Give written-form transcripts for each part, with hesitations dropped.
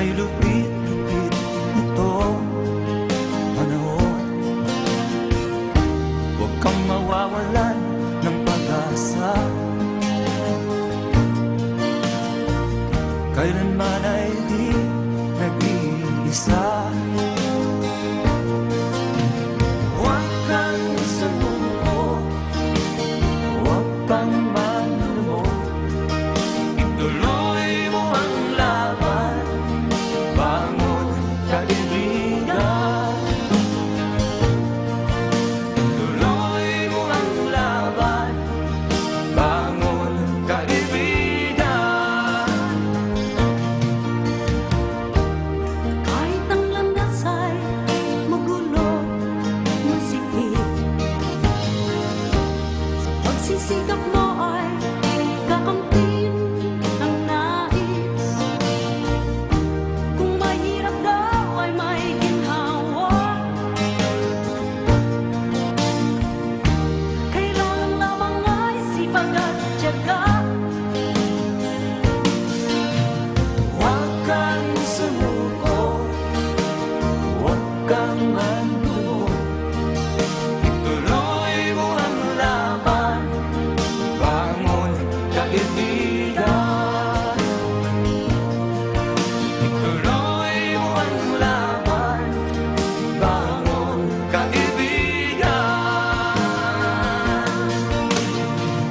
kay lupit-lupit nitong panahon. Huwag kang mawawalan ng pag-asa, kailanman ay di nag-iisa. Huwag kang sumuko, huwag kang manlumo, ituloy mo ang laban, bangon kaibigan. Ituloy mo ang laban, bangon kaibigan. Kahit ang landas ay magulo, masikip, sa pagsisikap mo ay kakamtin ang nais. Kung mahirap daw ay may ginhawa, kailangan lamang ay sipag at tiyaga. Huwag kang sumuko, huwag kang manlumo, ituloy mo ang laban, bangon kaibigan. Ituloy mo ang laban, bangon kaibigan.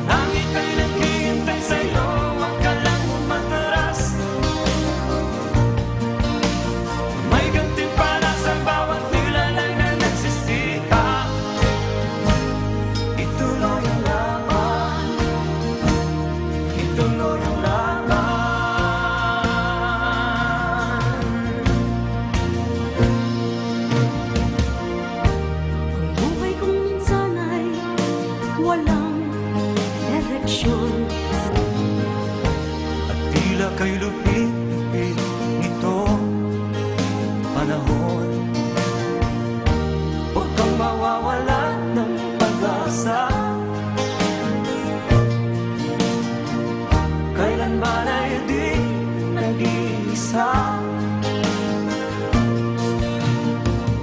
Langit ay naghihintay sa'yo, huwag ka lang umatras. May gantimpala sa bawat nilalang na nagsisikap. Ituloy ang laban, ituloy ang laban. Ang buhay kong minsan ay walang direksyon. At tila kay lupit-lupit nitong panahon. Huwag kang mawawalan ng pag-asa, kailanman ay di nag-iisa.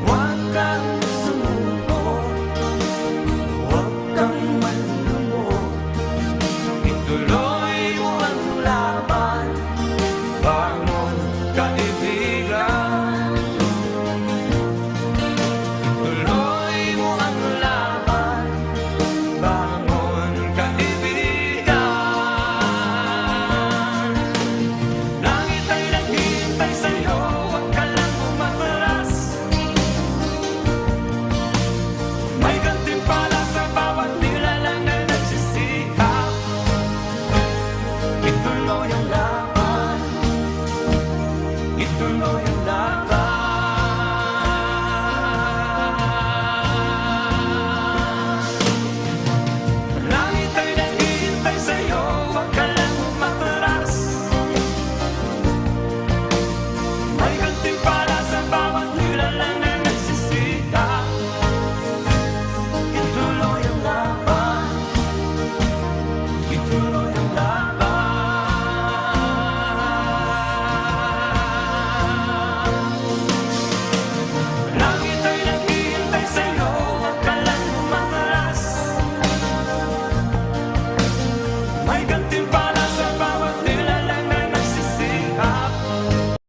Huwag kang sumuko, huwag kang manlumo, ituloy mo ang laban, bangon kaibigan. Ituloy mo ang laban, bangon kaibigan. Langit ay naghihintay sa'yo, huwag ka lang umatras. May gantimpala sa bawat nilalang na nagsisikap. Ituloy ang laban, ituloy ang laban. Langit ay naghihintay sa'yo, huwag ka lang umatras. May gantimpala sa bawat nilalang na nagsisikap. Ituloy ang laban, ituloy ang laban. Langit ay naghihintay sa'yo, huwag ka lang umatras. May